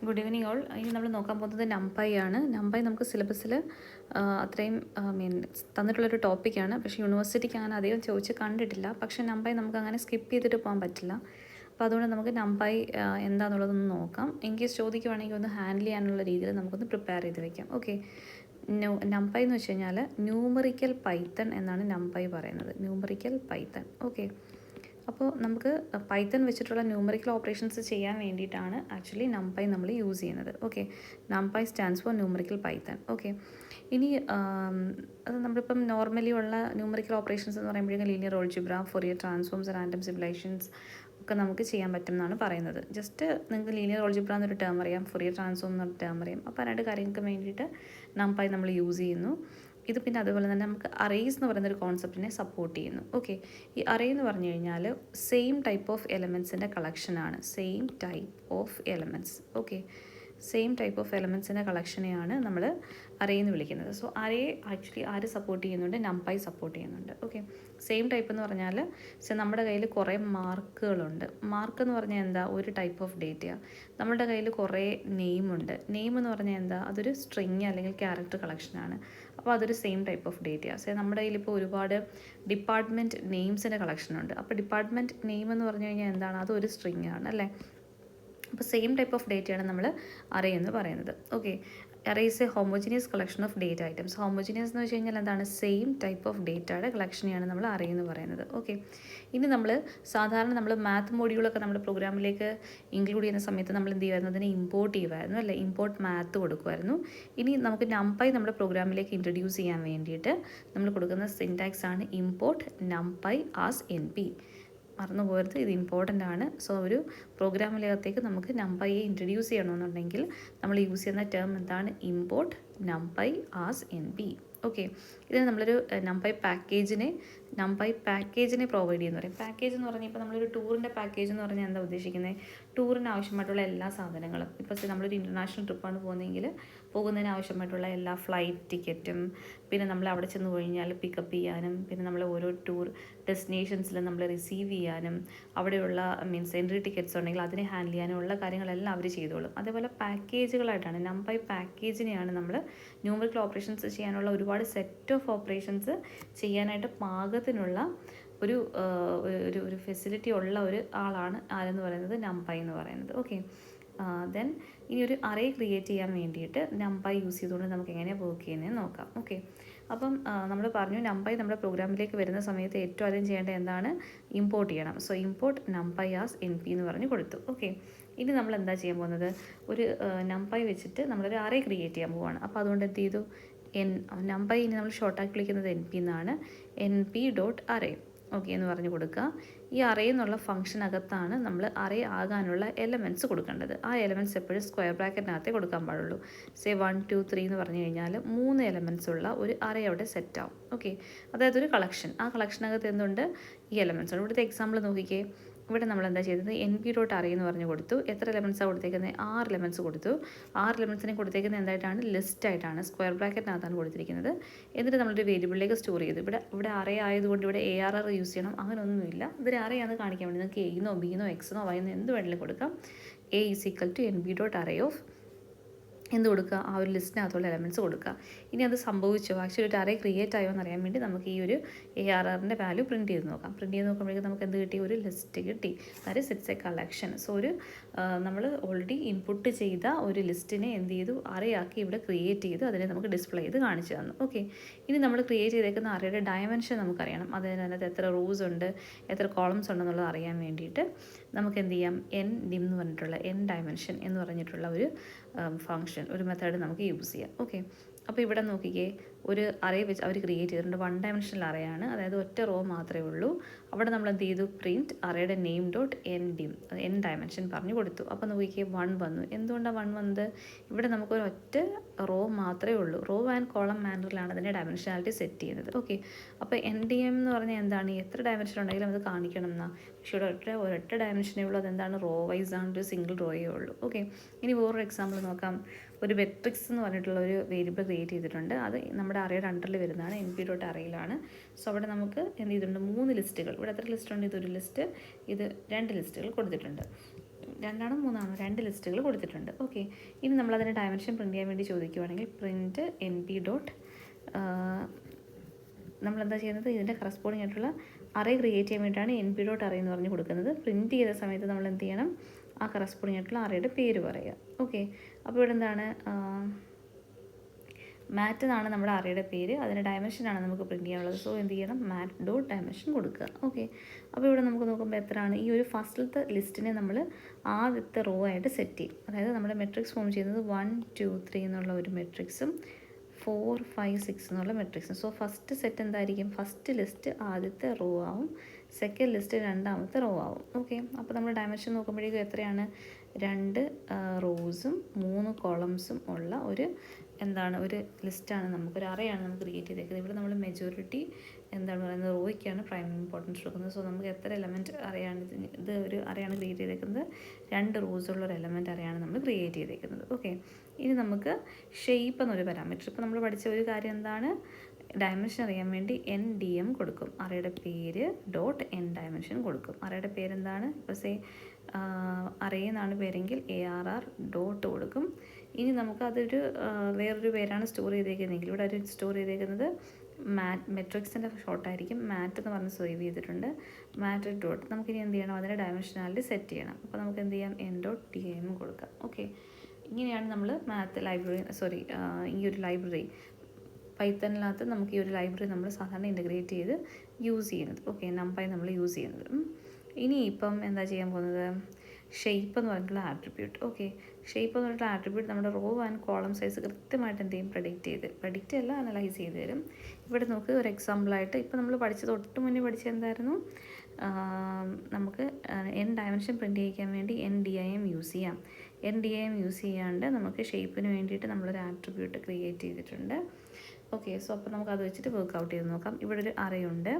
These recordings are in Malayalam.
Good evening all. ഇനി നമ്മൾ നോക്കാൻ പോകുന്നത് നംപൈ ആണ്. നംപൈ നമുക്ക് സിലബസിൽ അത്രയും തന്നിട്ടുള്ളൊരു ടോപ്പിക്കാണ്. പക്ഷേ യൂണിവേഴ്സിറ്റിക്ക് അങ്ങനെ അധികം ചോദിച്ച് കണ്ടിട്ടില്ല. പക്ഷേ നംപൈ നമുക്ക് അങ്ങനെ സ്കിപ്പ് ചെയ്തിട്ട് പോകാൻ പറ്റില്ല. അപ്പോൾ അതുകൊണ്ട് നമുക്ക് നംപൈ എന്താണെന്നുള്ളതൊന്ന് നോക്കാം. ഇൻ കേസ് ചോദിക്കുവാണെങ്കിൽ ഒന്ന് ഹാൻഡിൽ ചെയ്യാനുള്ള രീതിയിൽ നമുക്കൊന്ന് പ്രിപ്പയർ ചെയ്ത് വെക്കാം. ഓക്കെ, നംപൈ എന്ന് വെച്ച് കഴിഞ്ഞാൽ ന്യൂമറിക്കൽ പൈത്തൺ എന്നാണ് നംപൈ പറയുന്നത്. Numerical Python. ഓക്കെ, അപ്പോൾ നമുക്ക് പൈത്തൺ വെച്ചിട്ടുള്ള ന്യൂമറിക്കൽ ഓപ്പറേഷൻസ് ചെയ്യാൻ വേണ്ടിയിട്ടാണ് ആക്ച്വലി നംപൈ നമ്മൾ യൂസ് ചെയ്യുന്നത്. Okay, NumPy stands for numerical Python. Okay, ഇനി അത് നമ്മളിപ്പം നോർമലി ഉള്ള ന്യൂമറിക്കൽ ഓപ്പറേഷൻസ് എന്ന് പറയുമ്പോഴേക്കും linear algebra, Fourier transforms, random simulations ഒക്കെ നമുക്ക് ചെയ്യാൻ പറ്റും എന്നാണ് പറയുന്നത്. ജസ്റ്റ് നിങ്ങൾക്ക് ലീനിയർ ഓൾജിബ്ര എന്നൊരു ടേം അറിയാം, ഫൊറിയർ ട്രാൻസ്ഫോം എന്നൊരു ടേം അറിയാം. അപ്പോൾ രണ്ട് കാര്യങ്ങൾക്ക് വേണ്ടിയിട്ട് നംപൈ നമ്മൾ യൂസ് ചെയ്യുന്നു. ഇത് പിന്നെ അതുപോലെ തന്നെ നമുക്ക് അറേസ് എന്ന് പറയുന്നൊരു കോൺസെപ്റ്റിനെ സപ്പോർട്ട് ചെയ്യുന്നു. ഓക്കെ, ഈ അറേ എന്ന് പറഞ്ഞു കഴിഞ്ഞാൽ സെയിം ടൈപ്പ് ഓഫ് എലമെൻസിൻ്റെ കളക്ഷനാണ്. Same type of elements. Okay, same type of എലമെൻസിൻ്റെ കളക്ഷനെയാണ് നമ്മൾ അറേ എന്ന് വിളിക്കുന്നത്. സോ അറേ ആക്ച്വലി ആര് സപ്പോർട്ട് ചെയ്യുന്നുണ്ട്? നംപൈ സപ്പോർട്ട് ചെയ്യുന്നുണ്ട്. ഓക്കെ, സെയിം ടൈപ്പ് എന്ന് പറഞ്ഞാൽ നമ്മുടെ കയ്യിൽ കുറേ മാർക്കുകളുണ്ട്. മാർക്ക് എന്ന് പറഞ്ഞാൽ എന്താ? ഒരു ടൈപ്പ് ഓഫ് ഡേറ്റയാണ്. നമ്മുടെ കയ്യിൽ കുറേ നെയിമുണ്ട്. നെയിം എന്ന് പറഞ്ഞാൽ എന്താ? അതൊരു സ്ട്രിങ് അല്ലെങ്കിൽ ക്യാരക്ടർ കളക്ഷനാണ്. അപ്പോൾ അതൊരു സെയിം ടൈപ്പ് ഓഫ് ഡേറ്റയാണ്. സോ നമ്മുടെ കയ്യിൽ ഇപ്പോൾ ഒരുപാട് ഡിപ്പാർട്ട്മെൻറ്റ് നെയിംസിൻ്റെ കളക്ഷനുണ്ട്. അപ്പോൾ ഡിപ്പാർട്ട്മെൻറ്റ് നെയിം എന്ന് പറഞ്ഞു കഴിഞ്ഞാൽ എന്താണ്? അതൊരു സ്ട്രിങ് ആണ് അല്ലേ? അപ്പോൾ സെയിം ടൈപ്പ് ഓഫ് ഡേറ്റയാണ് നമ്മൾ അറേ എന്ന് പറയുന്നത്. Okay, array is A homogeneous collection of data items. Homogeneous എന്ന് വെച്ച് കഴിഞ്ഞാൽ എന്താണ്? സെയിം ടൈപ്പ് ഓഫ് ഡേറ്റയുടെ കളക്ഷനെയാണ് നമ്മൾ അറേ എന്ന് പറയുന്നത്. ഓക്കെ, ഇനി നമ്മൾ സാധാരണ നമ്മൾ മാത്ത് മോഡ്യൂളൊക്കെ നമ്മുടെ പ്രോഗ്രാമിലേക്ക് ഇൻക്ലൂഡ് ചെയ്യുന്ന സമയത്ത് നമ്മൾ എന്ത് ചെയ്യുമായിരുന്നു? അതിനെ ഇമ്പോർട്ട് ചെയ്യുമായിരുന്നു അല്ലേ? ഇമ്പോർട്ട് മാത്ത് കൊടുക്കുമായിരുന്നു. ഇനി നമുക്ക് നംപൈ നമ്മുടെ പ്രോഗ്രാമിലേക്ക് ഇൻട്രൊഡ്യൂസ് ചെയ്യാൻ വേണ്ടിയിട്ട് നമ്മൾ കൊടുക്കുന്ന സിൻടാക്സ് ആണ് import NumPy as an P. മറന്നു പോകരുത്, ഇത് ഇമ്പോർട്ടൻ്റ് ആണ്. സോ ഒരു പ്രോഗ്രാമിനകത്തേക്ക് നമുക്ക് നംപൈയെ ഇൻട്രൊഡ്യൂസ് ചെയ്യണമെന്നുണ്ടെങ്കിൽ നമ്മൾ യൂസ് ചെയ്യുന്ന ടേം എന്താണ്? Import NumPy as an P. Okay, ഇതിന് നമ്മളൊരു നംപൈ പാക്കേജിനെ പ്രൊവൈഡ് ചെയ്യുന്ന പറയും. പാക്കേജ് എന്ന് പറഞ്ഞാൽ ഇപ്പോൾ നമ്മളൊരു ടൂറിൻ്റെ പാക്കേജ് എന്ന് പറഞ്ഞാൽ എന്താ ഉദ്ദേശിക്കുന്നത്? ടൂറിന് ആവശ്യമായിട്ടുള്ള എല്ലാ സാധനങ്ങളും, ഇപ്പോൾ നമ്മളൊരു ഇൻ്റർനാഷണൽ ട്രിപ്പാണ് പോകുന്നതിന് ആവശ്യമായിട്ടുള്ള എല്ലാ ഫ്ലൈറ്റ് ടിക്കറ്റും, പിന്നെ നമ്മൾ അവിടെ ചെന്ന് കഴിഞ്ഞാൽ പിക്കപ്പ് ചെയ്യാനും, പിന്നെ നമ്മൾ ഓരോ ടൂർ ഡെസ്റ്റിനേഷൻസിൽ നമ്മൾ റിസീവ് ചെയ്യാനും, അവിടെയുള്ള എൻട്രി ടിക്കറ്റ്സ് ഉണ്ടെങ്കിൽ അതിനെ ഹാൻഡിൽ ചെയ്യാനും ഉള്ള കാര്യങ്ങളെല്ലാം അവർ ചെയ്തോളും. അതേപോലെ പാക്കേജുകളായിട്ടാണ് നംപൈ പാക്കേജിനെയാണ് നമ്മൾ ന്യൂമറിക്കൽ ഓപ്പറേഷൻസ് ചെയ്യാനുള്ള ഒരുപാട് സെറ്റ് ഓഫ് ഓപ്പറേഷൻസ് ചെയ്യാനായിട്ട് പാകത്തിനുള്ള ഒരു ഒരു ഫെസിലിറ്റി ഉള്ള ഒരു ആളാണ് ആരെന്ന് പറയുന്നത്? നംപൈ എന്ന് പറയുന്നത്. ഓക്കെ, ദെൻ ഇനി ഒരു അറേ ക്രിയേറ്റ് ചെയ്യാൻ വേണ്ടിയിട്ട് നംപൈ യൂസ് ചെയ്തുകൊണ്ട് നമുക്ക് എങ്ങനെയാണ് വർക്ക് ചെയ്യുന്നതെന്ന് നോക്കാം. ഓക്കെ, അപ്പം നമ്മൾ പറഞ്ഞു നംപൈ നമ്മുടെ പ്രോഗ്രാമിലേക്ക് വരുന്ന സമയത്ത് ഏറ്റവും ആദ്യം ചെയ്യേണ്ടത് എന്താണ്? ഇമ്പോർട്ട് ചെയ്യണം. So import NumPy as an P എന്ന് പറഞ്ഞ് കൊടുത്തു. ഓക്കെ, ഇനി നമ്മൾ എന്താ ചെയ്യാൻ പോകുന്നത്? ഒരു നംപൈ വെച്ചിട്ട് നമ്മളൊരു അറേ ക്രിയേറ്റ് ചെയ്യാൻ പോവുകയാണ്. അപ്പോൾ അതുകൊണ്ട് എന്ത് ചെയ്തു? നംപൈ ഇനി നമ്മൾ ഷോർട്ടാക്കി വിളിക്കുന്നത് എൻ പി എന്നാണ്. N P dot array okay എന്ന് പറഞ്ഞ് കൊടുക്കുക. ഈ അറേ എന്നുള്ള ഫംഗ്ഷനകത്താണ് നമ്മൾ അറേ ആകാനുള്ള എലമെൻറ്റ്സ് കൊടുക്കേണ്ടത്. ആ എലമെൻറ്റ്സ് എപ്പോഴും സ്ക്വയർ ബ്രാക്കറ്റിനകത്തേ കൊടുക്കാൻ പാടുള്ളൂ. 1 2 3 എന്ന് പറഞ്ഞു കഴിഞ്ഞാൽ 3 എലമെൻറ്റ്സ് ഉള്ള ഒരു അറേ അവിടെ സെറ്റ് ആവും. ഓക്കെ, അതായത് ഒരു കളക്ഷൻ. ആ കളക്ഷനകത്ത് എന്തുണ്ട്? ഈ എലമെൻറ്റ്സ് ഉണ്ട്. ഇവിടുത്തെ എക്സാമ്പിൾ നോക്കിക്കേ. ഇവിടെ നമ്മൾ എന്താ ചെയ്തത്? എൻ പി ഡോട്ട് അറേ എന്ന് പറഞ്ഞ് കൊടുത്തു. എത്ര എലമെൻറ്റ്സാണ് കൊടുത്തേക്കുന്നത്? 6 എലമെൻറ്റ്സ് കൊടുത്തു. 6 എലമെൻറ്റ്സിനെ കൊടുത്തേക്കുന്നത് എന്തായിട്ടാണ്? ലിസ്റ്റ് ആയിട്ടാണ്, സ്ക്വയർ ബ്രാക്കറ്റിനകത്താണ് കൊടുത്തിരിക്കുന്നത്. എന്നിട്ട് നമ്മളൊരു വേരിയബിളിലേക്ക് സ്റ്റോർ ചെയ്തു. ഇവിടെ അറേ ആയതുകൊണ്ട് ഇവിടെ ARR യൂസ് ചെയ്യണം അങ്ങനെയൊന്നുമില്ല. ഇതൊരു അറേ ആണ് കാണിക്കാൻ വേണ്ടി നിങ്ങൾക്ക് എന്നോ ബിന്നോ എക്സെന്നോ വൈന്നോ എന്ത് വേണമെങ്കിലും കൊടുക്കാം. A is equal to N P dot array of എന്ത് കൊടുക്കുക? ആ ഒരു ലിസ്റ്റിനകത്തുള്ള എലമെൻറ്റ്സ് കൊടുക്കുക. ഇനി അത് സംഭവിച്ചോ, ആക്ച്വലി ഒരു അറേ ക്രിയേറ്റ് ആയോ എന്നറിയാൻ വേണ്ടി നമുക്ക് ഈ ഒരു ARRൻ്റെ വാല്യൂ പ്രിൻറ്റ് ചെയ്ത് നോക്കാം. പ്രിൻറ്റ് ചെയ്ത് നോക്കുമ്പോഴേക്കും നമുക്ക് എന്ത് കിട്ടി? ഒരു ലിസ്റ്റ് കിട്ടി. That is it's A collection. So ഒരു നമ്മൾ ഓൾറെഡി ഇൻപുട്ട് ചെയ്ത ഒരു ലിസ്റ്റിനെ എന്ത് ചെയ്തു? അറേ ആക്കി ഇവിടെ ക്രിയേറ്റ് ചെയ്ത് അതിനെ നമുക്ക് ഡിസ്പ്ലേ ചെയ്ത് കാണിച്ചു തന്നു. ഓക്കെ, ഇനി നമ്മൾ ക്രിയേറ്റ് ചെയ്തേക്കുന്ന അറേയുടെ ഡയമെൻഷൻ നമുക്കറിയണം. അതിനകത്ത് എത്ര റോസ് ഉണ്ട്, എത്ര കോളംസ് ഉണ്ടെന്നുള്ളത് അറിയാൻ വേണ്ടിയിട്ട് നമുക്ക് എന്ത് ചെയ്യാം? എൻ ഡിം എന്ന് പറഞ്ഞിട്ടുള്ള എൻ ഡയമെൻഷൻ എന്ന് പറഞ്ഞിട്ടുള്ള ഒരു ഫംഗ്ഷൻ, ഒരു മെത്തേഡ് നമുക്ക് യൂസ് ചെയ്യാം. ഓക്കെ, അപ്പോൾ ഇവിടെ നോക്കിക്കേ, ഒരു അറേ വെച്ച് അവർ ക്രിയേറ്റ് ചെയ്തിട്ടുണ്ട്. 1 ഡയമെൻഷണൽ അറേയാണ്, അതായത് ഒറ്റ റോ മാത്രമേ ഉള്ളൂ. അവിടെ നമ്മൾ എന്ത് ചെയ്തു? പ്രിൻറ്റ് അറേയുടെ name dot N dim, N dimension പറഞ്ഞു കൊടുത്തു. അപ്പോൾ നോക്കിക്കേ 1 വന്നു. എന്തുകൊണ്ടാണ് 1 വന്നത്? ഇവിടെ നമുക്കൊരു ഒറ്റ റോ മാത്രമേ ഉള്ളൂ. റോ ആൻഡ് കോളം മാനറിലാണ് അതിൻ്റെ ഡയമെൻഷനാലിറ്റി സെറ്റ് ചെയ്യുന്നത്. ഓക്കെ, അപ്പോൾ എൻ ഡി എം എന്ന് പറഞ്ഞാൽ എന്താണ്? എത്ര ഡയമെൻഷൻ ഉണ്ടെങ്കിലും അത് കാണിക്കണം എന്നാണ്. പക്ഷേ ഇവിടെ ഒരൊറ്റ ഡയമെൻഷനേ ഉള്ളൂ. അതെന്താണ്? റോ വൈസ് ആണ്, ഒരു സിംഗിൾ റോയേ ഉള്ളൂ. ഓക്കെ, ഇനി വേറൊരു എക്സാമ്പിൾ നോക്കാം. ഒരു മെട്രിക്സ് എന്ന് പറഞ്ഞിട്ടുള്ള ഒരു വേരിയബിൾ ക്രിയേറ്റ് ചെയ്തിട്ടുണ്ട്. അത് നമ്മുടെ അറേയുടെ അണ്ടറിൽ വരുന്നതാണ്, എൻ പി ഡോട്ട് അറേയിലാണ്. സോ അവിടെ നമുക്ക് എന്ത് ചെയ്തിട്ടുണ്ട്? 3 ലിസ്റ്റുകൾ. ഇവിടെ എത്ര ലിസ്റ്റ് ഉണ്ട്? ഇതൊരു ലിസ്റ്റ്, ഇത് 2 ലിസ്റ്റുകൾ കൊടുത്തിട്ടുണ്ട്. രണ്ടാണോ മൂന്നാണോ 2 ലിസ്റ്റുകൾ കൊടുത്തിട്ടുണ്ട്. ഓക്കെ, ഇനി നമ്മളതിൻ്റെ ഡയമെൻഷൻ പ്രിൻറ്റ് ചെയ്യാൻ വേണ്ടി ചോദിക്കുവാണെങ്കിൽ പ്രിൻറ്റ് NP ഡോട്ട് നമ്മളെന്താ ചെയ്യുന്നത്, ഇതിൻ്റെ കറസ്പോണ്ടിങ് ആയിട്ടുള്ള അറേ ക്രിയേറ്റ് ചെയ്യാൻ വേണ്ടിയിട്ടാണ് NP ഡോട്ട് അറേ എന്ന് പറഞ്ഞ് കൊടുക്കുന്നത്. പ്രിൻറ്റ് ചെയ്ത സമയത്ത് നമ്മൾ എന്ത് ചെയ്യണം, ആ കറസ്പോണ്ടിങ് ആയിട്ടുള്ള അറേയുടെ പേര് പറയുക. ഓക്കെ, അപ്പോൾ ഇവിടെ എന്താണ്, മാറ്റ് എന്നാണ് നമ്മുടെ അറേയുടെ പേര്, അതിൻ്റെ ഡയമെൻഷനാണ് നമുക്ക് പ്രിൻറ്റ് ചെയ്യാനുള്ളത്. സോ എന്ത് ചെയ്യണം, മാറ്റ് ഡോട്ട് ഡയമെൻഷൻ കൊടുക്കുക. ഓക്കെ, അപ്പോൾ ഇവിടെ നമുക്ക് നോക്കുമ്പോൾ എത്രയാണ്, ഈ ഒരു ഫസ്റ്റിലത്തെ ലിസ്റ്റിനെ നമ്മൾ ആദ്യത്തെ റോ ആയിട്ട് സെറ്റ് ചെയ്യും. അതായത് നമ്മുടെ മെട്രിക്സ് ഫോം ചെയ്യുന്നത് 1 2 3 എന്നുള്ള ഒരു മെട്രിക്സും 4 5 6 എന്നുള്ള മെട്രിക്സും. സോ ഫസ്റ്റ് സെറ്റ് എന്തായിരിക്കും, ഫസ്റ്റ് ലിസ്റ്റ് ആദ്യത്തെ റോ ആവും, സെക്കൻഡ് ലിസ്റ്റ് രണ്ടാമത്തെ റോ ആവും. ഓക്കെ, അപ്പോൾ നമ്മൾ ഡയമെൻഷൻ നോക്കുമ്പോഴേക്കും എത്രയാണ്, 2 റോസും 3 കോളംസും ഉള്ള ഒരു ഒരു ലിസ്റ്റാണ്, നമുക്കൊരു അറയാണ് നമുക്ക് ക്രിയേറ്റ് ചെയ്തേക്കുന്നത്. ഇവിടെ നമ്മൾ മെജോറിറ്റി എന്താണ് പറയുന്നത്, റോയ്ക്കാണ് പ്രൈം ഇമ്പോർട്ടൻസ് കൊടുക്കുന്നത്. സോ നമുക്ക് എത്ര എലമെൻറ്റ് അറയാണ് ഇത് ഒരു അറയാണ് ക്രിയേറ്റ് ചെയ്തേക്കുന്നത്, 2 റോസുള്ള ഒരു എലമെൻറ്റ് അറയാണ് നമ്മൾ ക്രിയേറ്റ് ചെയ്തേക്കുന്നത്. ഓക്കെ, ഇനി നമുക്ക് ഷേപ്പ് എന്നൊരു പാരാമീറ്റർ, ഇപ്പോൾ നമ്മൾ പഠിച്ച ഒരു കാര്യം എന്താണ്, ഡയമെൻഷൻ അറിയാൻ വേണ്ടി NDM കൊടുക്കും, അറയുടെ പേര് ഡോട്ട് N ഡയമെൻഷൻ കൊടുക്കും. അറയുടെ പേരെന്താണ്, ഇപ്പോൾ സേ അറേ എന്നാണ് പേരെങ്കിൽ ARR ഡോട്ട് കൊടുക്കും. ഇനി നമുക്ക് അതൊരു വേറൊരു പേരാണ് സ്റ്റോർ ചെയ്തേക്കുന്നതെങ്കിൽ ഇവിടെ ഒരു സ്റ്റോർ ചെയ്തേക്കുന്നത് മെട്രിക്സിൻ്റെ ഷോർട്ടായിരിക്കും, മാറ്റ് എന്ന് പറഞ്ഞ് സേവ് ചെയ്തിട്ടുണ്ട്, മാറ്റ് ഡോട്ട്. നമുക്കിനി എന്ത് ചെയ്യണം, അതിൻ്റെ ഡയമെൻഷനാലിറ്റി സെറ്റ് ചെയ്യണം. അപ്പോൾ നമുക്ക് എന്ത് ചെയ്യാം, N.DIM കൊടുക്കാം. ഓക്കെ, ഇങ്ങനെയാണ് നമ്മൾ മാത്ത് ലൈബ്രറി ഈ ഒരു ലൈബ്രറി പൈത്തണിനകത്ത് നമുക്ക് ഈ ഒരു ലൈബ്രറി നമ്മൾ സാധാരണ ഇൻ്റഗ്രേറ്റ് ചെയ്ത് യൂസ് ചെയ്യുന്നത്. ഓക്കെ, നംപൈ നമ്മൾ യൂസ് ചെയ്യുന്നത്. ഇനി ഇപ്പം എന്താ ചെയ്യാൻ പോകുന്നത്, ഷേപ്പ് എന്ന് പറഞ്ഞിട്ടുള്ള ആട്രിബ്യൂട്ട്. ഓക്കെ, ഷേപ്പ് എന്ന് പറഞ്ഞിട്ടുള്ള ആട്രിബ്യൂട്ട് നമ്മുടെ റോ ആൻഡ് കോളം സൈസ് കൃത്യമായിട്ട് എന്ത് ചെയ്യും, പ്രഡിക്റ്റ് അല്ല അനലൈസ് ചെയ്ത് തരും. ഇവിടെ നമുക്ക് ഒരു എക്സാമ്പിളായിട്ട് ഇപ്പോൾ നമ്മൾ പഠിച്ചത് ഒട്ടും മുന്നേ പഠിച്ചത് എന്തായിരുന്നു, നമുക്ക് N ഡയമെൻഷൻ പ്രിൻറ്റ് ചെയ്യിക്കാൻ വേണ്ടി NDIM യൂസ് ചെയ്യാം. NDIM യൂസ് ചെയ്യാണ്ട് നമുക്ക് ഷേപ്പിന് വേണ്ടിയിട്ട് നമ്മളൊരു ആട്രിബ്യൂട്ട് ക്രിയേറ്റ് ചെയ്തിട്ടുണ്ട്. ഓക്കെ, സോ അപ്പോൾ നമുക്ക് അത് വെച്ചിട്ട് വർക്ക്ഔട്ട് ചെയ്ത് നോക്കാം. ഇവിടെ ഒരു അറയുണ്ട്,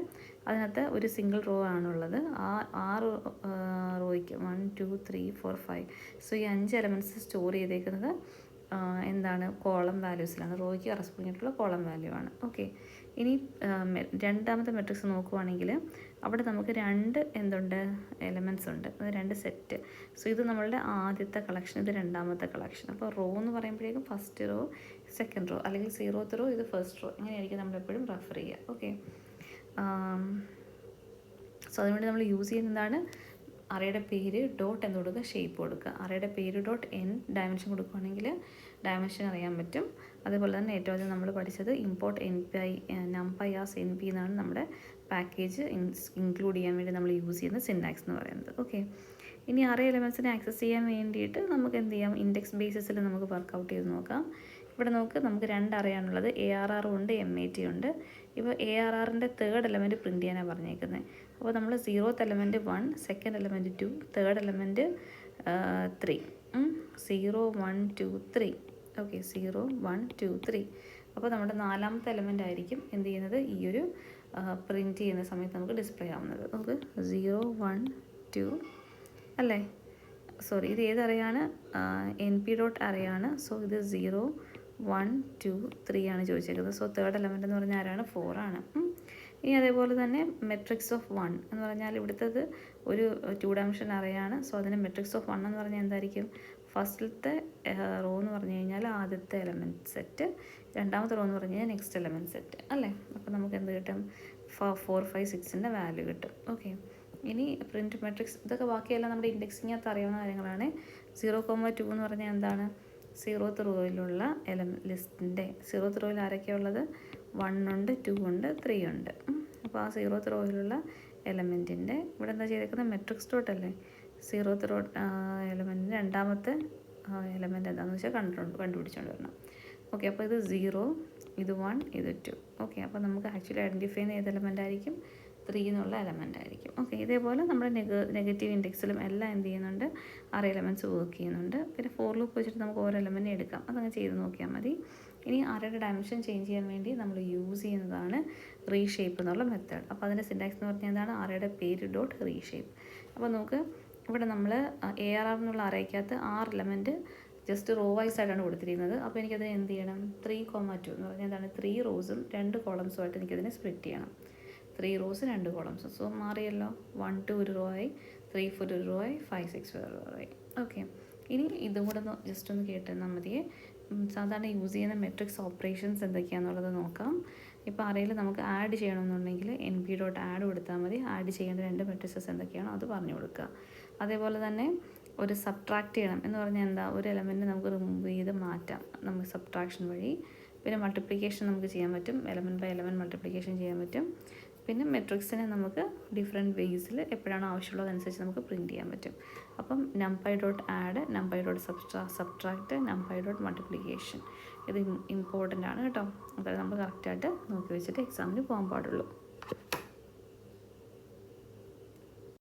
അതിനകത്ത് ഒരു സിംഗിൾ റോ ആണുള്ളത്, ആ റോയ്ക്ക് 1 2 3 4 5. സോ ഈ 5 എലമെൻറ്റ്സ് സ്റ്റോർ ചെയ്തേക്കുന്നത് കോളം വാല്യൂസിലാണ്, റോയ്ക്ക് കറസ്പോണ്ടിങ് ആയിട്ടുള്ള കോളം വാല്യൂ ആണ്. ഓക്കെ, ഇനി രണ്ടാമത്തെ മെട്രിക്സ് നോക്കുവാണെങ്കിൽ അവിടെ നമുക്ക് 2 എലമെൻറ്റ്സ് ഉണ്ട്, അത് 2 സെറ്റ്. സോ ഇത് നമ്മളുടെ ആദ്യത്തെ കളക്ഷൻ, ഇത് രണ്ടാമത്തെ കളക്ഷൻ. അപ്പോൾ റോ എന്ന് പറയുമ്പോഴേക്കും ഫസ്റ്റ് റോ സെക്കൻഡ് റോ, അല്ലെങ്കിൽ 0th റോ ഇത് ഫസ്റ്റ് റോ, ഇങ്ങനെയായിരിക്കും നമ്മളെപ്പോഴും റെഫർ ചെയ്യുക. ഓക്കെ, സോ അതിനുവേണ്ടി നമ്മൾ യൂസ് ചെയ്യുന്നതാണ് അറയുടെ പേര് ഡോട്ട് എന്ന് കൊടുക്കുക, ഷേപ്പ് കൊടുക്കുക. അറയുടെ പേര് ഡോട്ട് N ഡയമെൻഷൻ കൊടുക്കുകയാണെങ്കിൽ ഡയമെൻഷൻ അറിയാൻ പറ്റും. അതുപോലെ തന്നെ ഏറ്റവും ആദ്യം നമ്മൾ പഠിച്ചത് ഇമ്പോർട്ട് NumPy ആസ് NP എന്നാണ് നമ്മുടെ പാക്കേജ് ഇൻക്ലൂഡ് ചെയ്യാൻ വേണ്ടി നമ്മൾ യൂസ് ചെയ്യുന്ന സിൻടാക്സ് എന്ന് പറയുന്നത്. ഓക്കെ, ഇനി അറേ എലമെൻറ്റ്സിനെ ആക്സസ് ചെയ്യാൻ വേണ്ടിയിട്ട് നമുക്ക് എന്ത് ചെയ്യാം, ഇൻഡെക്സ് ബേസിസിൽ നമുക്ക് വർക്കൗട്ട് ചെയ്ത് നോക്കാം. ഇവിടെ നമുക്ക് 2 അറയാണുള്ളത്, ARR ഉണ്ട്, MAT ഉണ്ട്. ഇപ്പോൾ ARRൻ്റെ തേർഡ് എലമെൻറ്റ് പ്രിൻറ്റ് ചെയ്യാനാണ് പറഞ്ഞേക്കുന്നത്. അപ്പോൾ നമ്മൾ 0th element 1, second element 2, third element 3. 0 1 2 3. Okay, 0 1 2 3. അപ്പോൾ നമ്മുടെ 4ാമത്തെ എലമെൻ്റ് ആയിരിക്കും എന്ത് ചെയ്യുന്നത്, ഈ ഒരു പ്രിൻറ്റ് ചെയ്യുന്ന സമയത്ത് നമുക്ക് ഡിസ്പ്ലേ ആവുന്നത്. നമുക്ക് 0 1 2 അല്ലേ, സോറി ഇത് ഏത് അറയാണ്, NP ഡോട്ട് അറയാണ്. സോ ഇത് 0 1 2 3 ആണ് ചോദിച്ചേക്കുന്നത്. സോ തേർഡ് എലമെൻ്റ് എന്ന് പറഞ്ഞാൽ ആരാണ്, 4 ആണ്. ഇനി അതേപോലെ തന്നെ മെട്രിക്സ് ഓഫ് 1 എന്ന് പറഞ്ഞാൽ ഇവിടുത്തത് ഒരു 2 ഡയമെൻഷൻ അറയാണ്. സോ അതിന് മെട്രിക്സ് ഓഫ് 1 എന്ന് പറഞ്ഞാൽ എന്തായിരിക്കും, ഫസ്റ്റിലത്തെ റോ എന്ന് പറഞ്ഞു കഴിഞ്ഞാൽ ആദ്യത്തെ എലമെൻറ്റ് സെറ്റ്, രണ്ടാമത്തെ റോ എന്ന് പറഞ്ഞു കഴിഞ്ഞാൽ നെക്സ്റ്റ് എലമെൻറ്റ് സെറ്റ് അല്ലേ. അപ്പോൾ നമുക്ക് എന്ത് കിട്ടും, 4 5 6ൻ്റെ വാല്യൂ കിട്ടും. ഓക്കെ, ഇനി പ്രിൻറ്റ് മെട്രിക്സ് ഇതൊക്കെ ബാക്കിയെല്ലാം നമ്മുടെ ഇൻഡെക്സിങ്ങിനകത്ത് അറിയാവുന്ന കാര്യങ്ങളാണ്. 0,2 എന്ന് പറഞ്ഞാൽ എന്താണ്, 0th റോയിലുള്ള ലിസ്റ്റിൻ്റെ 0th റോയിൽ ആരൊക്കെയാണ് ഉള്ളത്, 1 ഉണ്ട്, 2 ഉണ്ട്, 3 ഉണ്ട്. അപ്പോൾ ആ 0th റോയിലുള്ള എലമെൻറ്റിൻ്റെ ഇവിടെ എന്താ ചെയ്തേക്കുന്നത്, മെട്രിക്സ് ഡോട്ട് അല്ലേ, 0th റോ എലമെൻറ്റിൻ്റെ രണ്ടാമത്തെ എലമെൻറ്റ് എന്താണെന്ന് വെച്ചാൽ കണ്ടുപിടിച്ചുകൊണ്ട് വരണം. ഓക്കെ, അപ്പോൾ ഇത് 0, ഇത് 1, ഇത് 2. ഓക്കെ, അപ്പോൾ നമുക്ക് ആക്ച്വലി ഐഡൻറ്റിഫൈ ചെയ്യുന്ന ഏത് എലമെൻ്റ് ആയിരിക്കും, 3 എന്നുള്ള എലമെൻ്റ് ആയിരിക്കും. ഓക്കെ, ഇതേപോലെ നമ്മുടെ നെഗറ്റീവ് ഇൻഡെക്സിലും എല്ലാം എന്ത് ചെയ്യുന്നുണ്ട്, 6 എലമെൻറ്റ്സ് വർക്ക് ചെയ്യുന്നുണ്ട്. പിന്നെ ഫോർ ലൂപ്പ് വെച്ചിട്ട് നമുക്ക് ഓരോ എലമെൻറ്റ് എടുക്കാം, അതങ്ങ് ചെയ്ത് നോക്കിയാൽ മതി. ഇനി അറയുടെ ഡയമെൻഷൻ ചേഞ്ച് ചെയ്യാൻ വേണ്ടി നമ്മൾ യൂസ് ചെയ്യുന്നതാണ് റീഷേപ്പ് എന്നുള്ള മെത്തേഡ്. അപ്പോൾ അതിൻ്റെ സിൻടാക്സ് എന്ന് പറഞ്ഞാൽ എന്താണ്, അറയുടെ പേര് ഡോട്ട് റീഷേപ്പ്. അപ്പോൾ നമുക്ക് ഇവിടെ നമ്മൾ ARR എന്നുള്ള അറയ്ക്കകത്ത് 6 എലമെൻറ്റ് ജസ്റ്റ് റോ വൈസ് ആയിട്ടാണ് കൊടുത്തിരിക്കുന്നത്. അപ്പോൾ എനിക്കത് എന്ത് ചെയ്യണം, 3,2 എന്ന് പറഞ്ഞാൽ എന്താണ്, 3 റോസും 2 കോളംസുമായിട്ട് എനിക്കതിനെ സ്പ്ലിറ്റ് ചെയ്യണം. 3 റോസ് 2 കോളംസ്. സോ മാറിയല്ലോ, 1 2 ഒരു റോ ആയി, 3 4 ഒരു റോ ആയി, 5 6 ഒരു റോ ആയി. ഓക്കെ, ഇനി ഇതും കൂടെ ഒന്ന് ജസ്റ്റ് ഒന്ന് കേട്ടെന്നാൽ മതിയേ. സാധാരണ യൂസ് ചെയ്യുന്ന മെട്രിക്സ് ഓപ്പറേഷൻസ് എന്തൊക്കെയാണെന്നുള്ളത് നോക്കാം. ഇപ്പോൾ അറയിൽ നമുക്ക് ആഡ് ചെയ്യണമെന്നുണ്ടെങ്കിൽ np.add കൊടുത്താൽ മതി. ആഡ് ചെയ്യേണ്ട 2 മെട്രിക്സസ് എന്തൊക്കെയാണോ അത് പറഞ്ഞു കൊടുക്കുക. അതേപോലെ തന്നെ ഒരു സബ്ട്രാക്ട് ചെയ്യണം എന്ന് പറഞ്ഞാൽ എന്താ, ഒരു എലമെൻറ്റ് നമുക്ക് റിമൂവ് ചെയ്ത് മാറ്റാം നമുക്ക് സബ്ട്രാക്ഷൻ വഴി. പിന്നെ മൾട്ടിപ്ലിക്കേഷൻ നമുക്ക് ചെയ്യാൻ പറ്റും, എലമെൻറ്റ് ബൈ എലമെൻറ്റ് മൾട്ടിപ്ലിക്കേഷൻ ചെയ്യാൻ പറ്റും. പിന്നെ മെട്രിക്സിനെ നമുക്ക് ഡിഫറെൻറ്റ് വേസിൽ എപ്പോഴാണോ ആവശ്യമുള്ളതനുസരിച്ച് നമുക്ക് പ്രിൻറ്റ് ചെയ്യാൻ പറ്റും. അപ്പം numpy.add, numpy.subtract, numpy.multiplication ഇത് ഇമ്പോർട്ടൻ്റ് ആണ് കേട്ടോ. അതായത് നമ്മൾ കറക്റ്റായിട്ട് നോക്കി വെച്ചിട്ട് എക്സാമിന് പോകാൻ പാടുള്ളൂ.